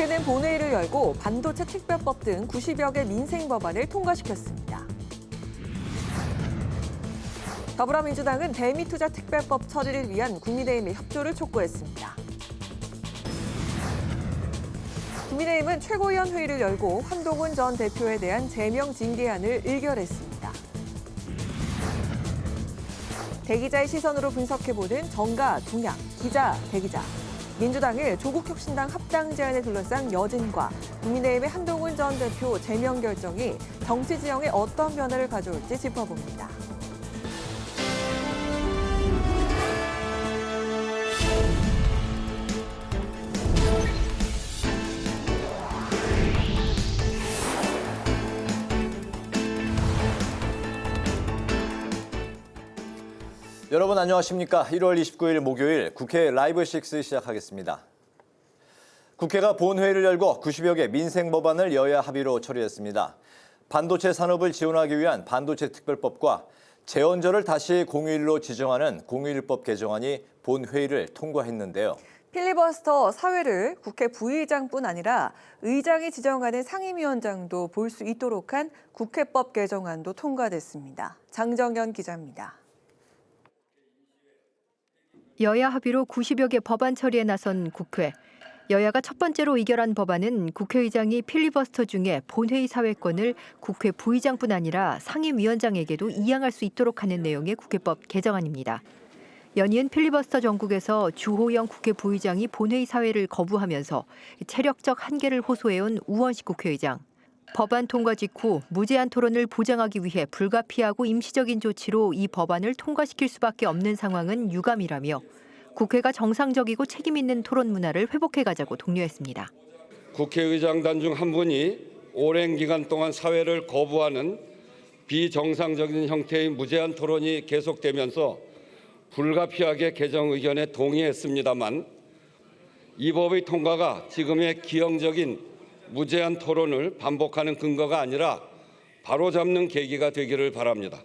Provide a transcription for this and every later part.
국회는 본회의를 열고 반도체 특별법 등 90여 개 민생 법안을 통과시켰습니다. 더불어민주당은 대미투자 특별법 처리를 위한 국민의힘의 협조를 촉구했습니다. 국민의힘은 최고위원 회의를 열고 한동훈 전 대표에 대한 제명 징계안을 의결했습니다. 대기자의 시선으로 분석해보는 정가, 동향, 기자, 대기자. 민주당의 조국혁신당 합당 제안에 둘러싼 여진과 국민의힘의 한동훈 전 대표 제명 결정이 정치 지형에 어떤 변화를 가져올지 짚어봅니다. 여러분 안녕하십니까? 1월 29일 목요일 국회 라이브 6 시작하겠습니다. 국회가 본회의를 열고 90여 개 민생 법안을 여야 합의로 처리했습니다. 반도체 산업을 지원하기 위한 반도체 특별법과 재원저를 다시 공휴일로 지정하는 공휴일법 개정안이 본회의를 통과했는데요. 필리버스터 사회를 국회 부의장뿐 아니라 의장이 지정하는 상임위원장도 볼 수 있도록 한 국회법 개정안도 통과됐습니다. 장정현 기자입니다. 여야 합의로 90여 개 법안 처리에 나선 국회. 여야가 첫 번째로 의결한 법안은 국회의장이 필리버스터 중에 본회의 사회권을 국회 부의장뿐 아니라 상임위원장에게도 이양할 수 있도록 하는 내용의 국회법 개정안입니다. 연이은 필리버스터 전국에서 주호영 국회 부의장이 본회의 사회를 거부하면서 체력적 한계를 호소해온 우원식 국회의장. 법안 통과 직후 무제한 토론을 보장하기 위해 불가피하고 임시적인 조치로 이 법안을 통과시킬 수밖에 없는 상황은 유감이라며 국회가 정상적이고 책임 있는 토론 문화를 회복해가자고 독려했습니다. 국회의장단 중 한 분이 오랜 기간 동안 사회를 거부하는 비정상적인 형태의 무제한 토론이 계속되면서 불가피하게 개정 의견에 동의했습니다만 이 법의 통과가 지금의 기형적인 무제한 토론을 반복하는 근거가 아니라 바로잡는 계기가 되기를 바랍니다.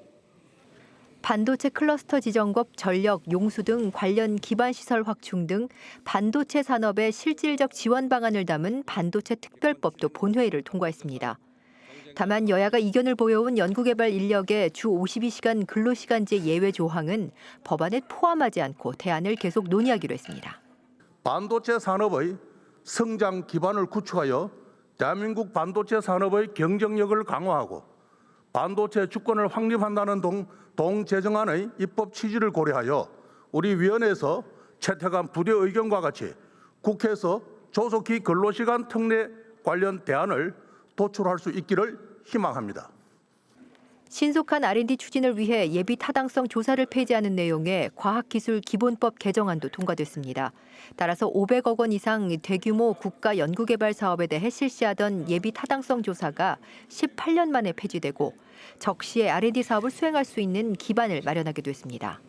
반도체 클러스터 지정법, 전력, 용수 등 관련 기반시설 확충 등 반도체 산업의 실질적 지원 방안을 담은 반도체 특별법도 본회의를 통과했습니다. 다만 여야가 이견을 보여온 연구개발 인력의 주 52시간 근로시간제 예외 조항은 법안에 포함하지 않고 대안을 계속 논의하기로 했습니다. 반도체 산업의 성장 기반을 구축하여 대한민국 반도체 산업의 경쟁력을 강화하고 반도체 주권을 확립한다는 동제정안의 입법 취지를 고려하여 우리 위원회에서 채택한 부대 의견과 같이 국회에서 조속히 근로시간 특례 관련 대안을 도출할 수 있기를 희망합니다. 신속한 R&D 추진을 위해 예비 타당성 조사를 폐지하는 내용의 과학기술기본법 개정안도 통과됐습니다. 따라서 500억 원 이상 대규모 국가 연구개발 사업에 대해 실시하던 예비 타당성 조사가 18년 만에 폐지되고 적시에 R&D 사업을 수행할 수 있는 기반을 마련하게 됐습니다.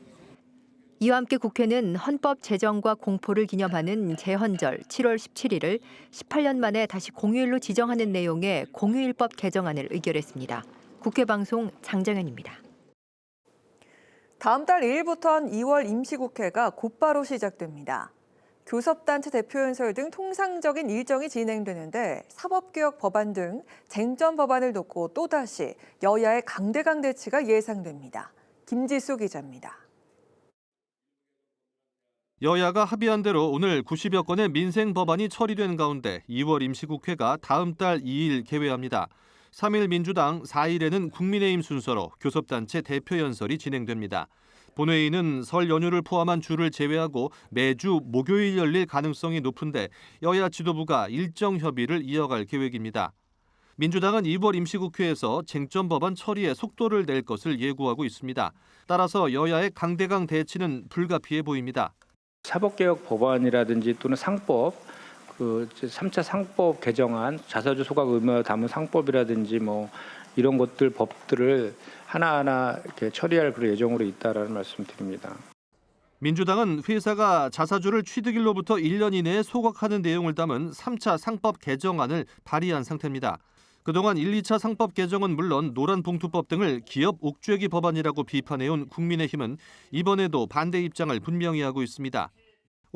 이와 함께 국회는 헌법 제정과 공포를 기념하는 제헌절 7월 17일을 18년 만에 다시 공휴일로 지정하는 내용의 공휴일법 개정안을 의결했습니다. 국회방송 장정현입니다. 다음 달 1일부터 2월 임시국회가 곧바로 시작됩니다. 교섭단체 대표연설 등 통상적인 일정이 진행되는데 사법개혁 법안 등 쟁점 법안을 놓고 또다시 여야의 강대강 대치가 예상됩니다. 김지수 기자입니다. 여야가 합의한 대로 오늘 90여 건의 민생 법안이 처리된 가운데 2월 임시국회가 다음 달 2일 개회합니다. 3일 민주당, 4일에는 국민의힘 순서로 교섭단체 대표연설이 진행됩니다. 본회의는 설 연휴를 포함한 주를 제외하고 매주 목요일 열릴 가능성이 높은데 여야 지도부가 일정 협의를 이어갈 계획입니다. 민주당은 2월 임시국회에서 쟁점 법안 처리에 속도를 낼 것을 예고하고 있습니다. 따라서 여야의 강대강 대치는 불가피해 보입니다. 사법개혁 법안이라든지 또는 상법, 3차 상법 개정안, 자사주 소각 의무화 담은 상법이라든지 이런 것들 법들을 하나하나 이렇게 처리할 그런 예정으로 있다라는 말씀드립니다. 민주당은 회사가 자사주를 취득일로부터 1년 이내에 소각하는 내용을 담은 3차 상법 개정안을 발의한 상태입니다. 그동안 1, 2차 상법 개정은 물론 노란봉투법 등을 기업 옥죄기 법안이라고 비판해온 국민의힘은 이번에도 반대 입장을 분명히 하고 있습니다.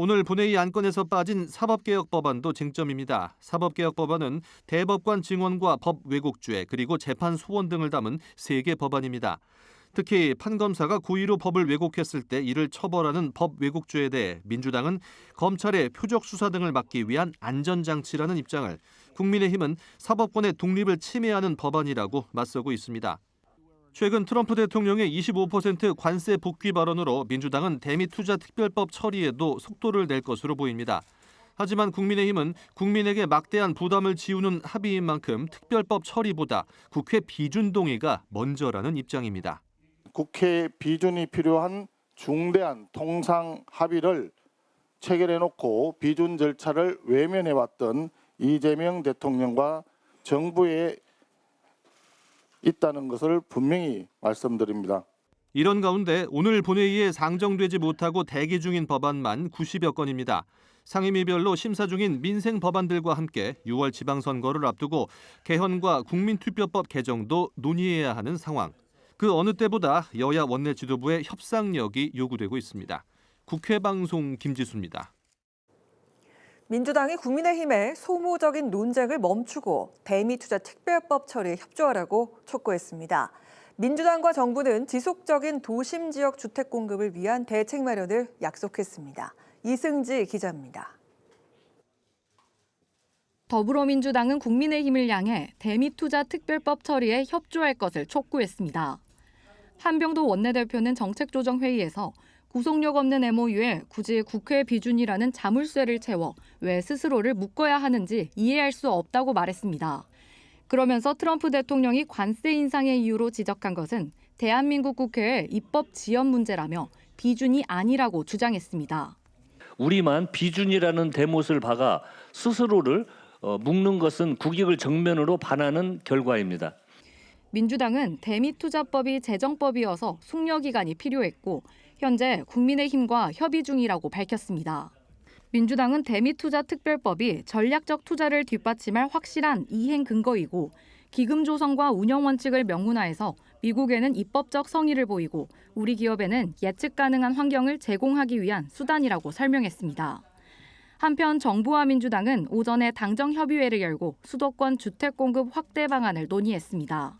오늘 본회의 안건에서 빠진 사법개혁 법안도 쟁점입니다. 사법개혁 법안은 대법관 증언과 법 왜곡죄 그리고 재판 소원 등을 담은 3개 법안입니다. 특히 판검사가 고의로 법을 왜곡했을 때 이를 처벌하는 법 왜곡죄에 대해 민주당은 검찰의 표적 수사 등을 막기 위한 안전장치라는 입장을, 국민의힘은 사법권의 독립을 침해하는 법안이라고 맞서고 있습니다. 최근 트럼프 대통령의 25% 관세 복귀 발언으로 민주당은 대미투자특별법 처리에도 속도를 낼 것으로 보입니다. 하지만 국민의힘은 국민에게 막대한 부담을 지우는 합의인 만큼 특별법 처리보다 국회 비준 동의가 먼저라는 입장입니다. 국회 비준이 필요한 중대한 통상 합의를 체결해놓고 비준 절차를 외면해왔던 이재명 대통령과 정부에 있다는 것을 분명히 말씀드립니다. 이런 가운데 오늘 본회의에 상정되지 못하고 대기 중인 법안만 90여 건입니다. 상임위별로 심사 중인 민생 법안들과 함께 6월 지방선거를 앞두고 개헌과 국민투표법 개정도 논의해야 하는 상황. 그 어느 때보다 여야 원내 지도부의 협상력이 요구되고 있습니다. 국회방송 김지수입니다. 민주당이 국민의힘의 소모적인 논쟁을 멈추고 대미투자특별법 처리에 협조하라고 촉구했습니다. 민주당과 정부는 지속적인 도심 지역 주택 공급을 위한 대책 마련을 약속했습니다. 이승지 기자입니다. 더불어민주당은 국민의힘을 향해 대미투자특별법 처리에 협조할 것을 촉구했습니다. 한병도 원내대표는 정책조정회의에서 구속력 없는 MOU에 굳이 국회 비준이라는 자물쇠를 채워 왜 스스로를 묶어야 하는지 이해할 수 없다고 말했습니다. 그러면서 트럼프 대통령이 관세 인상의 이유로 지적한 것은 대한민국 국회의 입법 지연 문제라며 비준이 아니라고 주장했습니다. 우리만 비준이라는 대못을 박아 스스로를 묶는 것은 국익을 정면으로 반하는 결과입니다. 민주당은 대미투자법이 제정법이어서 숙려기간이 필요했고 현재 국민의힘과 협의 중이라고 밝혔습니다. 민주당은 대미투자특별법이 전략적 투자를 뒷받침할 확실한 이행 근거이고 기금 조성과 운영 원칙을 명문화해서 미국에는 입법적 성의를 보이고 우리 기업에는 예측 가능한 환경을 제공하기 위한 수단이라고 설명했습니다. 한편 정부와 민주당은 오전에 당정협의회를 열고 수도권 주택 공급 확대 방안을 논의했습니다.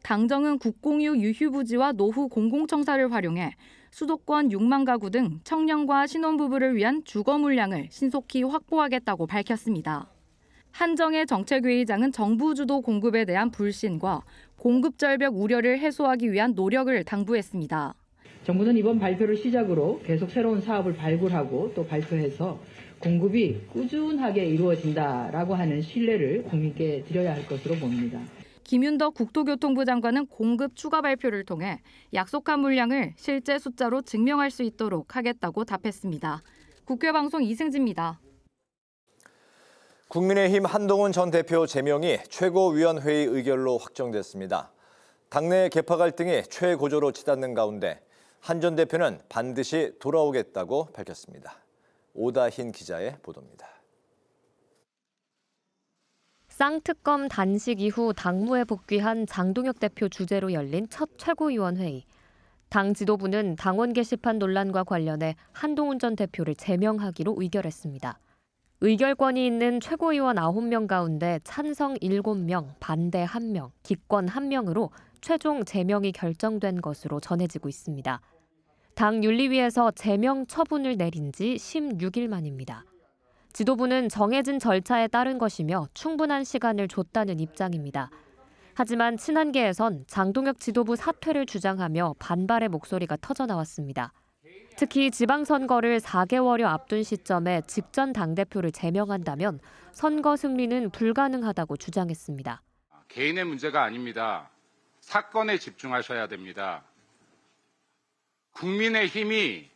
당정은 국공유 유휴부지와 노후 공공청사를 활용해 수도권 6만 가구 등 청년과 신혼부부를 위한 주거 물량을 신속히 확보하겠다고 밝혔습니다. 한정혜 정책회의장은 정부 주도 공급에 대한 불신과 공급 절벽 우려를 해소하기 위한 노력을 당부했습니다. 정부는 이번 발표를 시작으로 계속 새로운 사업을 발굴하고 또 발표해서 공급이 꾸준하게 이루어진다라고 하는 신뢰를 국민께 드려야 할 것으로 봅니다. 김윤덕 국토교통부 장관은 공급 추가 발표를 통해 약속한 물량을 실제 숫자로 증명할 수 있도록 하겠다고 답했습니다. 국회방송 이승지입니다. 국민의힘 한동훈 전 대표 제명이 최고위원회의 의결로 확정됐습니다. 당내 계파 갈등이 최고조로 치닫는 가운데 한 전 대표는 반드시 돌아오겠다고 밝혔습니다. 오다힌 기자의 보도입니다. 쌍특검 단식 이후 당무에 복귀한 장동혁 대표 주재로 열린 첫 최고위원회의. 당 지도부는 당원 게시판 논란과 관련해 한동훈 전 대표를 제명하기로 의결했습니다. 의결권이 있는 최고위원 9명 가운데 찬성 7명, 반대 1명, 기권 1명으로 최종 제명이 결정된 것으로 전해지고 있습니다. 당 윤리위에서 제명 처분을 내린 지 16일 만입니다. 지도부는 정해진 절차에 따른 것이며 충분한 시간을 줬다는 입장입니다. 하지만 친한계에선 장동혁 지도부 사퇴를 주장하며 반발의 목소리가 터져나왔습니다. 특히 지방선거를 4개월여 앞둔 시점에 직전 당대표를 제명한다면 선거 승리는 불가능하다고 주장했습니다. 개인의 문제가 아닙니다. 사건에 집중하셔야 됩니다. 국민의힘이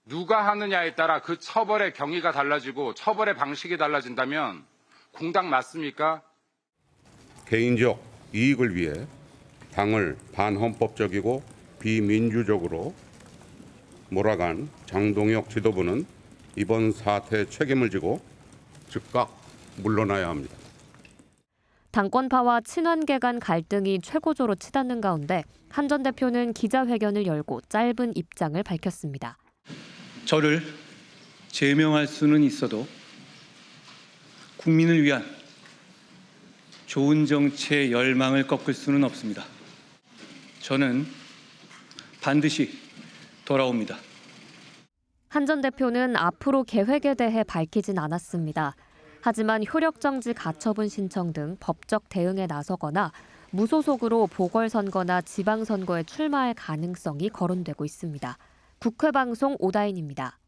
누가 하느냐에 따라 그 처벌의 경위가 달라지고 처벌의 방식이 달라진다면 공당 맞습니까? 개인적 이익을 위해 당을 반헌법적이고 비민주적으로 몰아간 장동혁 지도부는 이번 사태에 책임을 지고 즉각 물러나야 합니다. 당권파와 친한계 간 갈등이 최고조로 치닫는 가운데 한 전 대표는 기자회견을 열고 짧은 입장을 밝혔습니다. 저를 제명할 수는 있어도 국민을 위한 좋은 정치의 열망을 꺾을 수는 없습니다. 저는 반드시 돌아옵니다. 한 전 대표는 앞으로 계획에 대해 밝히진 않았습니다. 하지만 효력정지 가처분 신청 등 법적 대응에 나서거나 무소속으로 보궐선거나 지방선거에 출마할 가능성이 거론되고 있습니다. 국회방송 오다인입니다.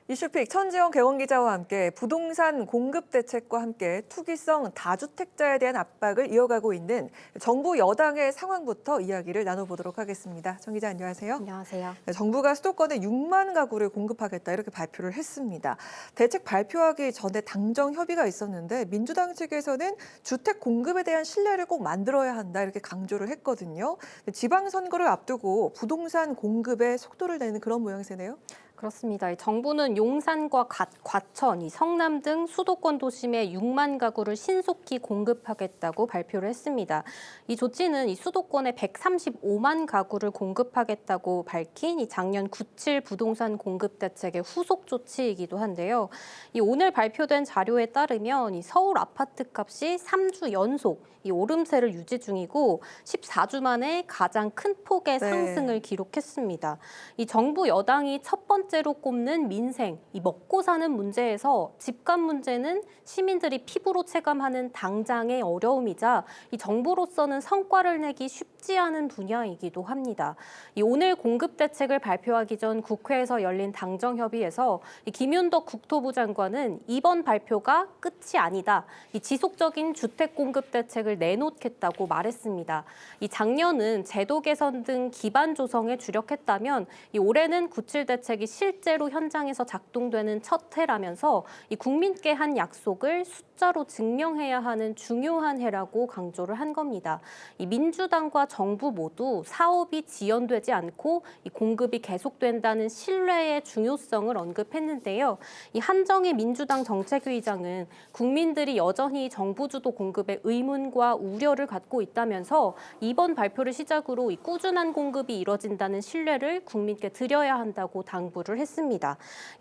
이슈픽 천지영 개원기자와 함께 부동산 공급 대책과 함께 투기성 다주택자에 대한 압박을 이어가고 있는 정부 여당의 상황부터 이야기를 나눠보도록 하겠습니다. 정 기자 안녕하세요. 안녕하세요. 네, 정부가 수도권에 6만 가구를 공급하겠다 이렇게 발표를 했습니다. 대책 발표하기 전에 당정 협의가 있었는데 민주당 측에서는 주택 공급에 대한 신뢰를 꼭 만들어야 한다 이렇게 강조를 했거든요. 지방선거를 앞두고 부동산 공급에 속도를 내는 그런 모양새네요. 그렇습니다. 정부는 용산과 과천, 성남 등 수도권 도심에 6만 가구를 신속히 공급하겠다고 발표를 했습니다. 이 조치는 이 수도권에 135만 가구를 공급하겠다고 밝힌 이 작년 97 부동산 공급 대책의 후속 조치이기도 한데요. 이 오늘 발표된 자료에 따르면 이 서울 아파트 값이 3주 연속 이 오름세를 유지 중이고 14주 만에 가장 큰 폭의 상승을 기록했습니다. 이 정부 여당이 첫 번째로 꼽는 민생, 이 먹고 사는 문제에서 집값 문제는 시민들이 피부로 체감하는 당장의 어려움이자 이 정부로서는 성과를 내기 쉽지 않은 분야이기도 합니다. 이 오늘 공급 대책을 발표하기 전 국회에서 열린 당정협의에서 이 김윤덕 국토부 장관은 이번 발표가 끝이 아니다. 이 지속적인 주택 공급 대책을 내놓겠다고 말했습니다. 이 작년은 제도 개선 등 기반 조성에 주력했다면 이 올해는 97 대책이 실제로 현장에서 작동되는 첫 해라면서 이 국민께 한 약속을 숫자로 증명해야 하는 중요한 해라고 강조를 한 겁니다. 이 민주당과 정부 모두 사업이 지연되지 않고 이 공급이 계속된다는 신뢰의 중요성을 언급했는데요. 이 한정희 민주당 정책위의장은 국민들이 여전히 정부 주도 공급에 의문과 우려를 갖고 있다면서 이번 발표를 시작으로 이 꾸준한 공급이 이뤄진다는 신뢰를 국민께 드려야 한다고 당부를 했습니다.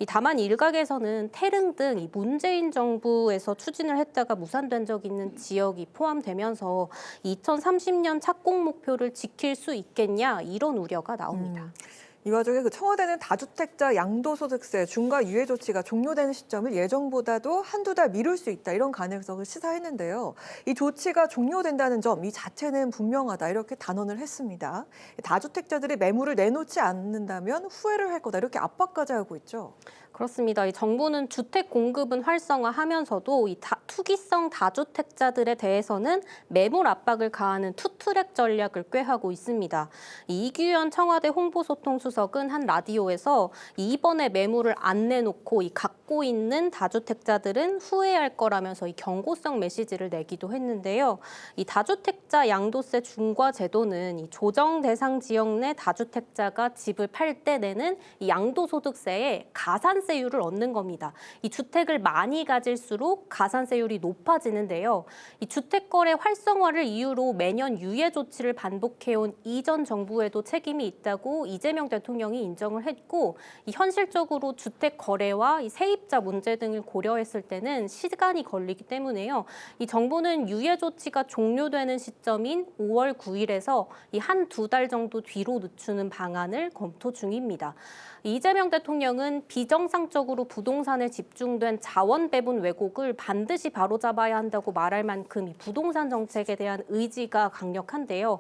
다만 일각에서는 태릉 등 이 문재인 정부에서 추진을 했다가 무산된 적 있는 지역이 포함되면서 2030년 착공 목표를 지킬 수 있겠냐 이런 우려가 나옵니다. 이 와중에 그 청와대는 다주택자 양도소득세 중과 유예 조치가 종료되는 시점을 예정보다도 한두 달 미룰 수 있다 이런 가능성을 시사했는데요. 이 조치가 종료된다는 점 이 자체는 분명하다 이렇게 단언을 했습니다. 다주택자들이 매물을 내놓지 않는다면 후회를 할 거다 이렇게 압박까지 하고 있죠. 그렇습니다. 이 정부는 주택 공급은 활성화하면서도 이 투기성 다주택자들에 대해서는 매물 압박을 가하는 투트랙 전략을 꾀하고 있습니다. 이규현 청와대 홍보소통수석은 한 라디오에서 이번에 매물을 안 내놓고 이 갖고 있는 다주택자들은 후회할 거라면서 이 경고성 메시지를 내기도 했는데요. 이 다주택자 양도세 중과 제도는 이 조정 대상 지역 내 다주택자가 집을 팔 때 내는 이 양도소득세에 가산세율을 얻는 겁니다. 이 주택을 많이 가질수록 가산세율이 높아지는데요. 이 주택거래 활성화를 이유로 매년 유예 조치를 반복해온 이전 정부에도 책임이 있다고 이재명 대통령이 인정을 했고, 이 현실적으로 주택 거래와 이 세입자 문제 등을 고려했을 때는 시간이 걸리기 때문에요. 이 정부는 유예 조치가 종료되는 시점인 5월 9일에서 이 한두 달 정도 뒤로 늦추는 방안을 검토 중입니다. 이재명 대통령은 비정상적으로 부동산에 집중된 자원 배분 왜곡을 반드시 바로잡아야 한다고 말할 만큼 이 부동산 정책에 대한 의지가 강력한데요.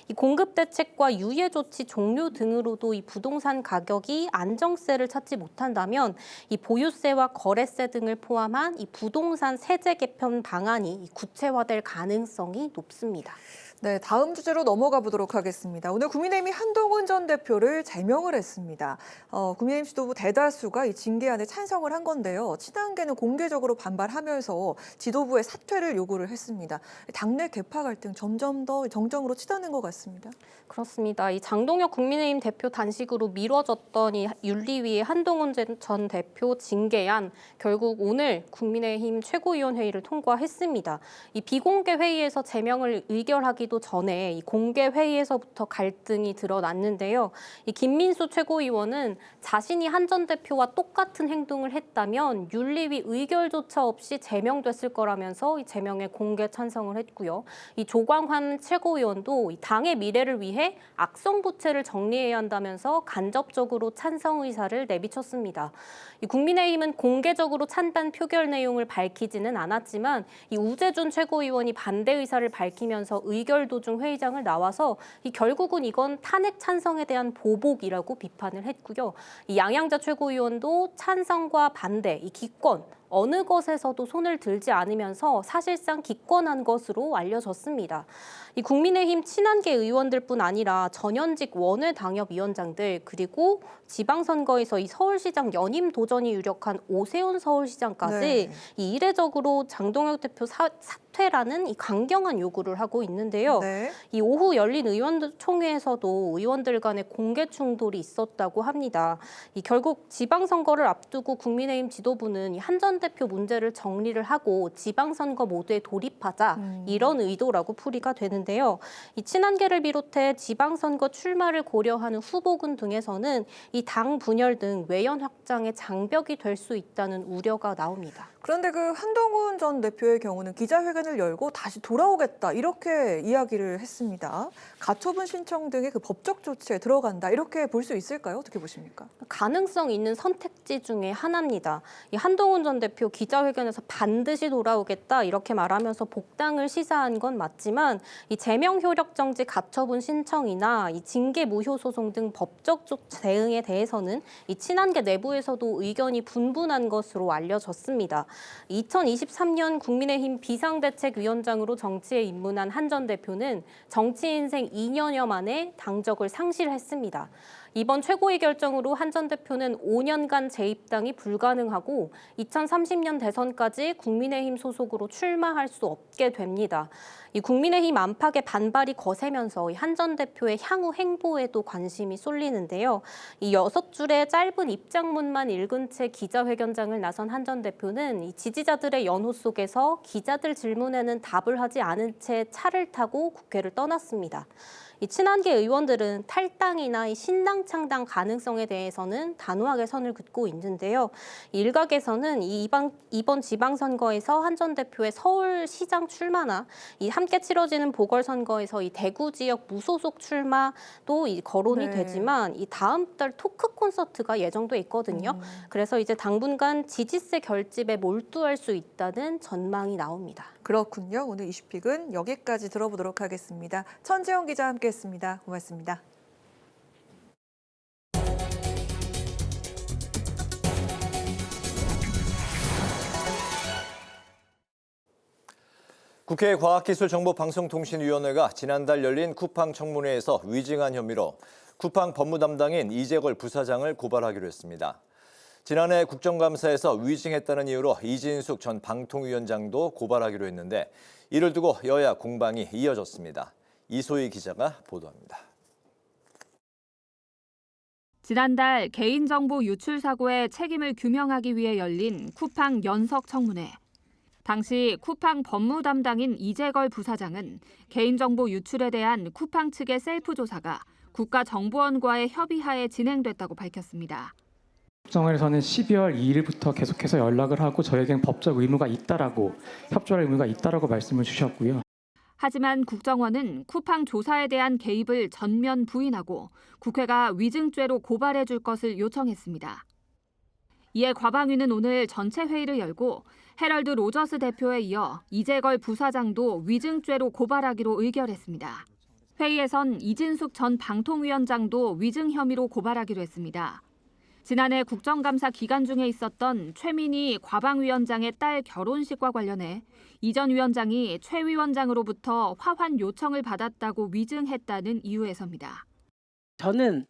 이 공급 대책과 유예 조치 종료 등으로도 이 부동산 가격이 안정세를 찾지 못한다면 이 보유세와 거래세 등을 포함한 이 부동산 세제 개편 방안이 구체화될 가능성이 높습니다. 네, 다음 주제로 넘어가 보도록 하겠습니다. 오늘 국민의힘이 한동훈 전 대표를 제명을 했습니다. 국민의힘 지도부 대다수가 이 징계안에 찬성을 한 건데요. 친한계는 공개적으로 반발하면서 지도부의 사퇴를 요구를 했습니다. 당내 계파 갈등 점점 더 정점으로 치닫는 것 같습니다. 그렇습니다. 이 장동혁 국민의힘 대표 단식으로 미뤄졌던 이 윤리위의 한동훈 전 대표 징계 공개한 결국 오늘 국민의힘 최고위원회의를 통과했습니다. 이 비공개 회의에서 제명을 의결하기도 전에 이 공개 회의에서부터 갈등이 드러났는데요. 이 김민수 최고위원은 자신이 한 전 대표와 똑같은 행동을 했다면 윤리위 의결조차 없이 제명됐을 거라면서 이 제명에 공개 찬성을 했고요. 이 조광환 최고위원도 이 당의 미래를 위해 악성 부채를 정리해야 한다면서 간접적으로 찬성 의사를 내비쳤습니다. 이 국민의힘은 공개적으로 찬반 표결 내용을 밝히지는 않았지만 이 우재준 최고위원이 반대 의사를 밝히면서 의결 도중 회의장을 나와서 이 결국은 이건 탄핵 찬성에 대한 보복이라고 비판을 했고요. 이 양양자 최고위원도 찬성과 반대, 이 기권 어느 것에서도 손을 들지 않으면서 사실상 기권한 것으로 알려졌습니다. 이 국민의힘 친한계 의원들뿐 아니라 전현직 원외 당협위원장들 그리고 지방선거에서 이 서울시장 연임 도전이 유력한 오세훈 서울시장까지 이 이례적으로 장동혁 대표 사퇴라는 이 강경한 요구를 하고 있는데요. 이 오후 열린 의원총회에서도 의원들 간의 공개 충돌이 있었다고 합니다. 이 결국 지방선거를 앞두고 국민의힘 지도부는 이 한 전 대표 문제를 정리를 하고 지방선거 모드에 돌입하자 이런 의도라고 풀이가 되는데요. 이 친한계를 비롯해 지방선거 출마를 고려하는 후보군 등에서는 이 당 분열 등 외연 확장의 장벽이 될 수 있다는 우려가 나옵니다. 그런데 그 한동훈 전 대표의 경우는 기자회견을 열고 다시 돌아오겠다 이렇게 이야기를 했습니다. 가처분 신청 등의 그 법적 조치에 들어간다 이렇게 볼 수 있을까요? 어떻게 보십니까? 가능성 있는 선택지 중에 하나입니다. 이 한동훈 전 대표 기자회견에서 반드시 돌아오겠다 이렇게 말하면서 복당을 시사한 건 맞지만 이 제명 효력 정지 가처분 신청이나 이 징계 무효 소송 등 법적 대응에 대해서는 이 친한계 내부에서도 의견이 분분한 것으로 알려졌습니다. 2023년 국민의힘 비상대책위원장으로 정치에 입문한 한 전 대표는 정치 인생 2년여 만에 당적을 상실했습니다. 이번 최고위 결정으로 한 전 대표는 5년간 재입당이 불가능하고 2030년 대선까지 국민의힘 소속으로 출마할 수 없게 됩니다. 이 국민의힘 안팎의 반발이 거세면서 한 전 대표의 향후 행보에도 관심이 쏠리는데요. 이 6줄의 짧은 입장문만 읽은 채 기자회견장을 나선 한 전 대표는 이 지지자들의 연호 속에서 기자들 질문에는 답을 하지 않은 채 차를 타고 국회를 떠났습니다. 이 친한계 의원들은 탈당이나 이 신당 창당 가능성에 대해서는 단호하게 선을 긋고 있는데요. 일각에서는 이번 지방선거에서 한 전 대표의 서울시장 출마나 이 함께 치러지는 보궐선거에서 이 대구 지역 무소속 출마도 이 거론이 되지만 이 다음 달 토크 콘서트가 예정돼 있거든요. 그래서 이제 당분간 지지세 결집에 몰두할 수 있다는 전망이 나옵니다. 그렇군요. 오늘 이슈픽은 여기까지 들어보도록 하겠습니다. 천지영 기자 함께했습니다. 고맙습니다. 국회 과학기술정보방송통신위원회가 지난달 열린 쿠팡 청문회에서 위증한 혐의로 쿠팡 법무담당인 이재걸 부사장을 고발하기로 했습니다. 지난해 국정감사에서 위증했다는 이유로 이진숙 전 방통위원장도 고발하기로 했는데 이를 두고 여야 공방이 이어졌습니다. 이소희 기자가 보도합니다. 지난달 개인정보 유출 사고의 책임을 규명하기 위해 열린 쿠팡 연석 청문회. 당시 쿠팡 법무담당인 이재걸 부사장은 개인정보 유출에 대한 쿠팡 측의 셀프 조사가 국가정보원과의 협의하에 진행됐다고 밝혔습니다. 국정원에서는 12월 2일부터 계속해서 연락을 하고 저에겐 법적 의무가 있다라고 협조할 의무가 있다라고 말씀을 주셨고요. 하지만 국정원은 쿠팡 조사에 대한 개입을 전면 부인하고 국회가 위증죄로 고발해 줄 것을 요청했습니다. 이에 과방위는 오늘 전체 회의를 열고 헤럴드 로저스 대표에 이어 이재걸 부사장도 위증죄로 고발하기로 의결했습니다. 회의에선 이진숙 전 방통위원장도 위증 혐의로 고발하기로 했습니다. 지난해 국정감사 기간 중에 있었던 최민희 과방위원장의 딸 결혼식과 관련해 이 전 위원장이 최 위원장으로부터 화환 요청을 받았다고 위증했다는 이유에서입니다. 저는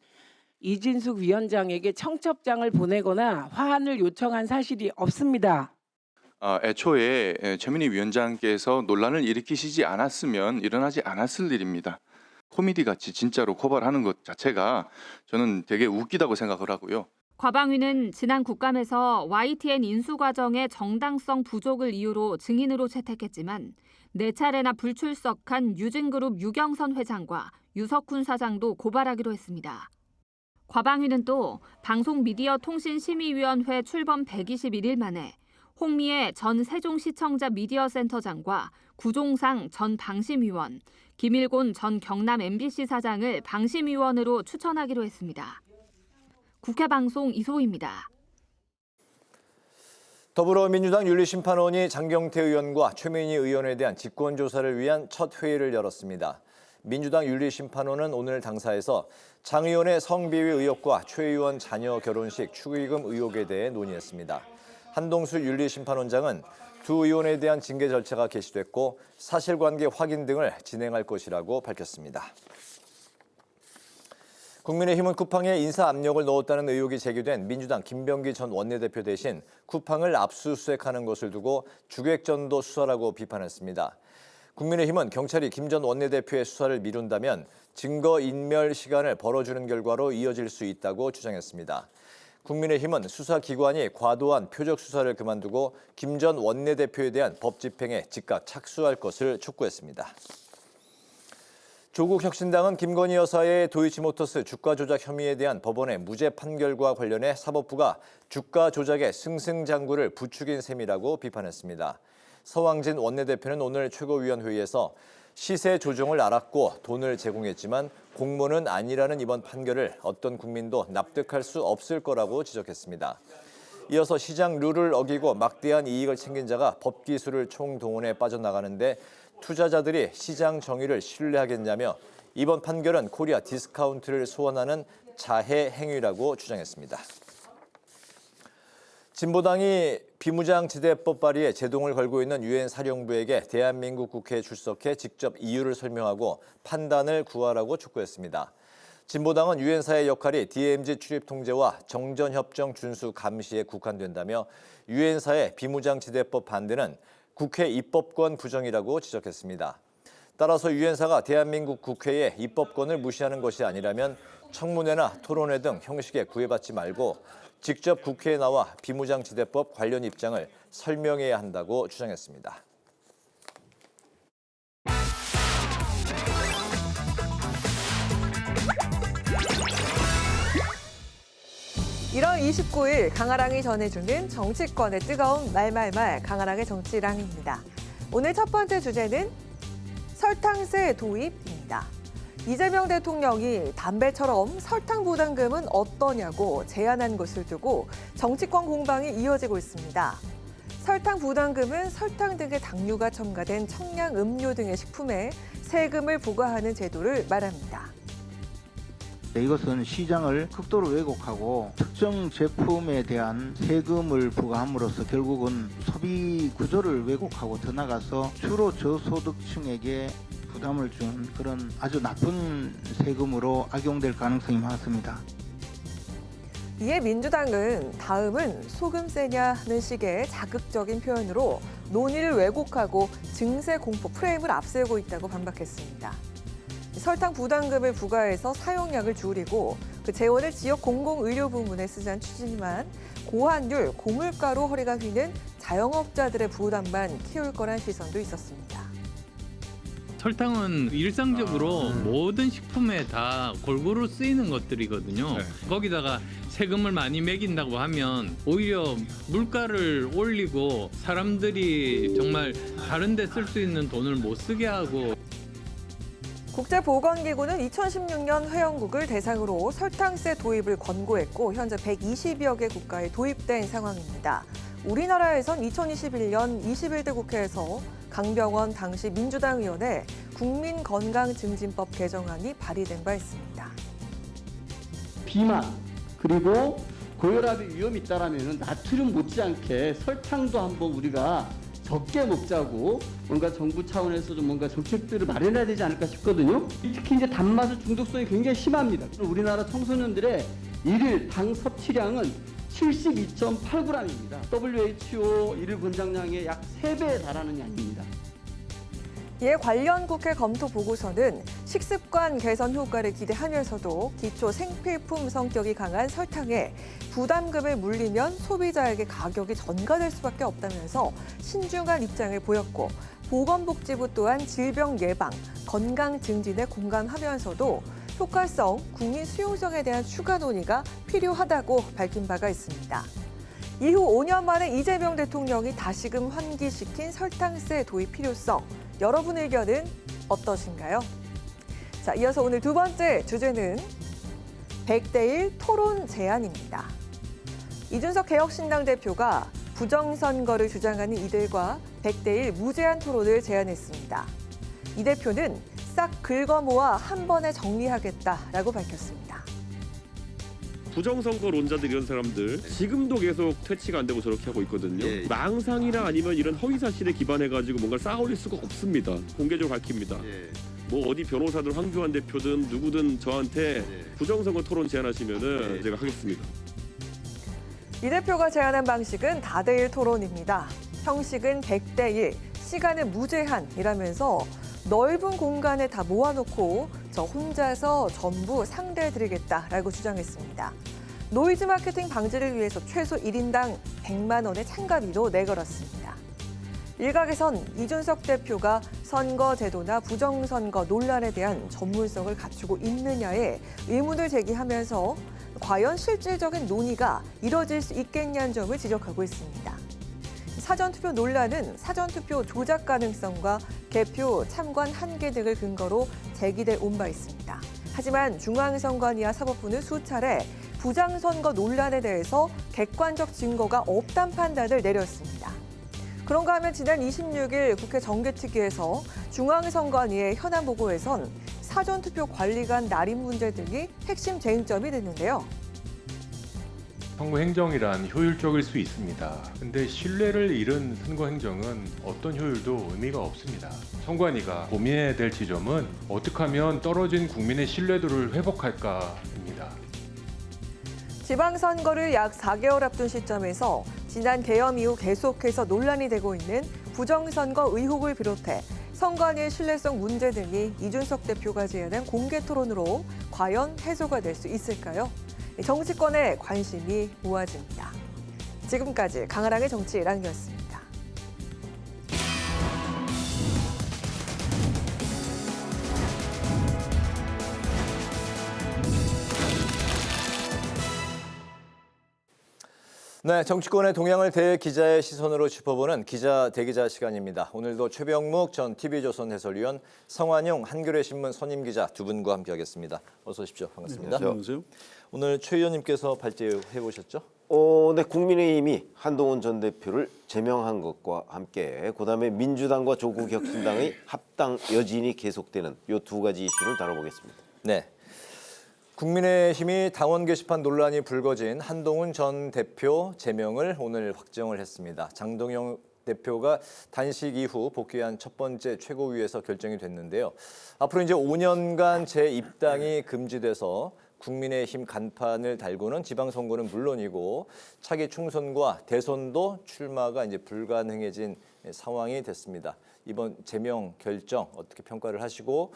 이진숙 위원장에게 청첩장을 보내거나 화환을 요청한 사실이 없습니다. 애초에 최민희 위원장께서 논란을 일으키시지 않았으면 일어나지 않았을 일입니다. 코미디 같이 진짜로 고발하는 것 자체가 저는 되게 웃기다고 생각을 하고요. 과방위는 지난 국감에서 YTN 인수 과정의 정당성 부족을 이유로 증인으로 채택했지만 4차례나 불출석한 유진그룹 유경선 회장과 유석훈 사장도 고발하기로 했습니다. 과방위는 또 방송미디어통신심의위원회 출범 121일 만에 홍미애 전 세종시청자 미디어센터장과 구종상 전 방심위원, 김일곤 전 경남 MBC 사장을 방심위원으로 추천하기로 했습니다. 국회 방송 이소희입니다. 더불어민주당 윤리심판원이 장경태 의원과 최민희 의원에 대한 직권조사를 위한 첫 회의를 열었습니다. 민주당 윤리심판원은 오늘 당사에서 장 의원의 성비위 의혹과 최 의원 자녀 결혼식 축의금 의혹에 대해 논의했습니다. 한동수 윤리심판원장은 두 의원에 대한 징계 절차가 개시됐고 사실관계 확인 등을 진행할 것이라고 밝혔습니다. 국민의힘은 쿠팡에 인사 압력을 넣었다는 의혹이 제기된 민주당 김병기 전 원내대표 대신 쿠팡을 압수수색하는 것을 두고 주객전도 수사라고 비판했습니다. 국민의힘은 경찰이 김 전 원내대표의 수사를 미룬다면 증거인멸 시간을 벌어주는 결과로 이어질 수 있다고 주장했습니다. 국민의힘은 수사기관이 과도한 표적 수사를 그만두고 김 전 원내대표에 대한 법 집행에 즉각 착수할 것을 촉구했습니다. 조국혁신당은 김건희 여사의 도이치모터스 주가 조작 혐의에 대한 법원의 무죄 판결과 관련해 사법부가 주가 조작의 승승장구를 부추긴 셈이라고 비판했습니다. 서왕진 원내대표는 오늘 최고위원회의에서 시세 조정을 알았고 돈을 제공했지만 공모는 아니라는 이번 판결을 어떤 국민도 납득할 수 없을 거라고 지적했습니다. 이어서 시장 룰을 어기고 막대한 이익을 챙긴 자가 법기술을 총동원해 빠져나가는데 투자자들이 시장 정의를 신뢰하겠냐며 이번 판결은 코리아 디스카운트를 소원하는 자해 행위라고 주장했습니다. 진보당이 비무장지대법 발의에 제동을 걸고 있는 유엔 사령부에게 대한민국 국회에 출석해 직접 이유를 설명하고 판단을 구하라고 촉구했습니다. 진보당은 유엔사의 역할이 DMZ 출입 통제와 정전협정 준수 감시에 국한된다며 유엔사의 비무장지대법 반대는 국회 입법권 부정이라고 지적했습니다. 따라서 유엔사가 대한민국 국회의 입법권을 무시하는 것이 아니라면 청문회나 토론회 등 형식에 구애받지 말고 직접 국회에 나와 비무장지대법 관련 입장을 설명해야 한다고 주장했습니다. (1월 29일) 강아랑이 전해주는 정치권의 뜨거운 말말말 강아랑의 정치랑입니다. 오늘 첫 번째 주제는 설탕세 도입입니다. 이재명 대통령이 담배처럼 설탕 부담금은 어떠냐고 제안한 것을 두고 정치권 공방이 이어지고 있습니다. 설탕 부담금은 설탕 등의 당류가 첨가된 청량 음료 등의 식품에 세금을 부과하는 제도를 말합니다. 이것은 시장을 극도로 왜곡하고 특정 제품에 대한 세금을 부과함으로써 결국은 소비 구조를 왜곡하고 더 나가서 주로 저소득층에게 부담을 준 그런 아주 나쁜 세금으로 악용될 가능성이 많습니다. 이에 민주당은 다음은 소금세냐는 식의 자극적인 표현으로 논의를 왜곡하고 증세 공포 프레임을 앞세우고 있다고 반박했습니다. 설탕 부담금을 부과해서 사용량을 줄이고 그 재원을 지역 공공의료 부문에 쓰자는 취지지만 고환율, 고물가로 허리가 휘는 자영업자들의 부담만 키울 거란 시선도 있었습니다. 설탕은 일상적으로 모든 식품에 다 골고루 쓰이는 것들이거든요. 거기다가 세금을 많이 매긴다고 하면 오히려 물가를 올리고 사람들이 정말 다른 데 쓸 수 있는 돈을 못 쓰게 하고. 국제보건기구는 2016년 회원국을 대상으로 설탕세 도입을 권고했고 현재 120여 개 국가에 도입된 상황입니다. 우리나라에선 2021년 21대 국회에서 강병원 당시 민주당 의원의 국민건강증진법 개정안이 발의된 바 있습니다. 비만 그리고 고혈압의 위험이 있다라면 나트륨 못지않게 설탕도 한번 우리가 적게 먹자고 뭔가 정부 차원에서 좀 뭔가 정책들을 마련해야 되지 않을까 싶거든요. 특히 이제 단맛의 중독성이 굉장히 심합니다. 우리나라 청소년들의 일일 당 섭취량은 72.8g입니다. WHO 일일 권장량의 약 3배에 달하는 양입니다. 이에 관련 국회 검토 보고서는 식습관 개선 효과를 기대하면서도 기초 생필품 성격이 강한 설탕에 부담금을 물리면 소비자에게 가격이 전가될 수밖에 없다면서 신중한 입장을 보였고 보건복지부 또한 질병 예방, 건강 증진에 공감하면서도 효과성, 국민 수용성에 대한 추가 논의가 필요하다고 밝힌 바가 있습니다. 이후 5년 만에 이재명 대통령이 다시금 환기시킨 설탕세 도입 필요성, 여러분 의견은 어떠신가요? 자, 이어서 오늘 두 번째 주제는 100대1 토론 제안입니다. 이준석 개혁신당 대표가 부정선거를 주장하는 이들과 100대1 무제한 토론을 제안했습니다. 이 대표는 싹 긁어모아 한 번에 정리하겠다라고 밝혔습니다. 부정선거론자들 이런 사람들 지금도 계속 퇴치가 안 되고 저렇게 하고 있거든요. 망상이나 아니면 이런 허위사실에 기반해가지고 뭔가 쌓아올릴 수가 없습니다. 공개적으로 밝힙니다. 뭐 어디 변호사든 황교안 대표든 누구든 저한테 부정선거 토론 제안하시면은 제가 하겠습니다. 이 대표가 제안한 방식은 다대일 토론입니다. 형식은 100대1, 시간은 무제한이라면서 넓은 공간에 다 모아놓고 저 혼자서 전부 상대해드리겠다라고 주장했습니다. 노이즈 마케팅 방지를 위해서 최소 1인당 100만 원의 참가비도 내걸었습니다. 일각에선 이준석 대표가 선거제도나 부정선거 논란에 대한 전문성을 갖추고 있느냐에 의문을 제기하면서 과연 실질적인 논의가 이뤄질 수 있겠냐는 점을 지적하고 있습니다. 사전투표 논란은 사전투표 조작 가능성과 개표 참관 한계 등을 근거로 제기돼 온 바 있습니다. 하지만 중앙선관위와 사법부는 수차례 부정선거 논란에 대해서 객관적 증거가 없다는 판단을 내렸습니다. 그런가 하면 지난 26일 국회 정개특위에서 중앙선관위의 현안 보고에선 사전투표 관리관 날인 문제 등이 핵심 쟁점이 됐는데요. 선거 행정이란 효율적일 수 있습니다. 근데 신뢰를 잃은 선거 행정은 어떤 효율도 의미가 없습니다. 선관위가 고민해야 될 지점은 어떻게 하면 떨어진 국민의 신뢰도를 회복할까입니다. 지방선거를 약 4개월 앞둔 시점에서 지난 개엄 이후 계속해서 논란이 되고 있는 부정선거 의혹을 비롯해 선관위의 신뢰성 문제 등이 이준석 대표가 제안한 공개 토론으로 과연 해소가 될 수 있을까요? 정치권에 관심이 모아집니다. 지금까지 강아랑의 정치랑이었습니다. 네, 정치권의 동향을 대기자의 시선으로 짚어보는 기자 대기자 시간입니다. 오늘도 최병묵 전 TV조선 해설위원, 성환용 한겨레 신문 선임 기자 두 분과 함께하겠습니다. 어서 오십시오. 반갑습니다. 안녕하세요. 오늘 최 의원님께서 발제해 보셨죠? 네, 국민의힘이 한동훈 전 대표를 제명한 것과 함께 그다음에 민주당과 조국 혁신당의 합당 여진이 계속되는 이 두 가지 이슈를 다뤄보겠습니다. 네. 국민의힘이 당원 게시판 논란이 불거진 한동훈 전 대표 제명을 오늘 확정을 했습니다. 장동영 대표가 단식 이후 복귀한 첫 번째 최고위에서 결정이 됐는데요. 앞으로 이제 5년간 재입당이 금지돼서 국민의힘 간판을 달고는 지방선거는 물론이고 차기 총선과 대선도 출마가 이제 불가능해진 상황이 됐습니다. 이번 제명 결정 어떻게 평가를 하시고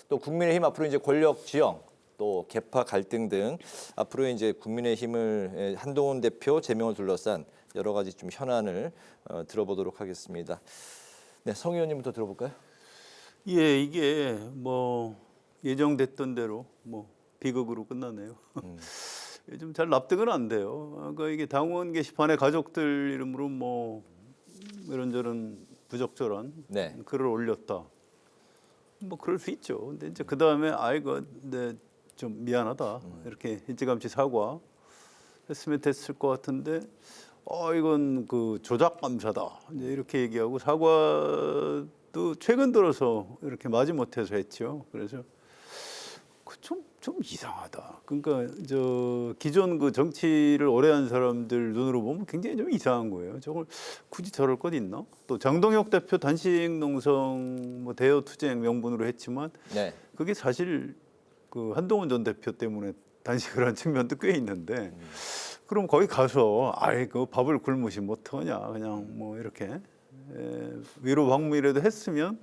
또 국민의힘 앞으로 이제 권력 지형 또 개파 갈등 등 앞으로 이제 국민의힘을 한동훈 대표 제명을 둘러싼 여러 가지 좀 현안을 들어보도록 하겠습니다. 네, 성 의원님부터 들어볼까요? 예, 이게 뭐 예정됐던 대로 뭐 비극으로 끝나네요. 좀 잘 납득은 안 돼요. 그러니까 이게 당원 게시판에 가족들 이름으로 뭐 이런저런 부적절한 글을 올렸다. 뭐 그럴 수 있죠. 근데 이제 그 다음에 아이고, 네, 좀 미안하다 이렇게 일찌감치 사과 했으면 됐을 것 같은데, 이건 그 조작 감사다 이제 이렇게 얘기하고 사과도 최근 들어서 이렇게 마지못해서 했죠. 그래서 좀 이상하다. 그러니까 저 기존 그 정치를 오래 한 사람들 눈으로 보면 굉장히 좀 이상한 거예요. 저걸 굳이 저럴 것 있나? 또 장동혁 대표 단식 농성 뭐 대여 투쟁 명분으로 했지만 그게 사실 그 한동훈 전 대표 때문에 단식을 한 측면도 꽤 있는데 그럼 거기 가서 그 밥을 굶으시면 어떡하냐 그냥 뭐 이렇게 위로 방문이라도 했으면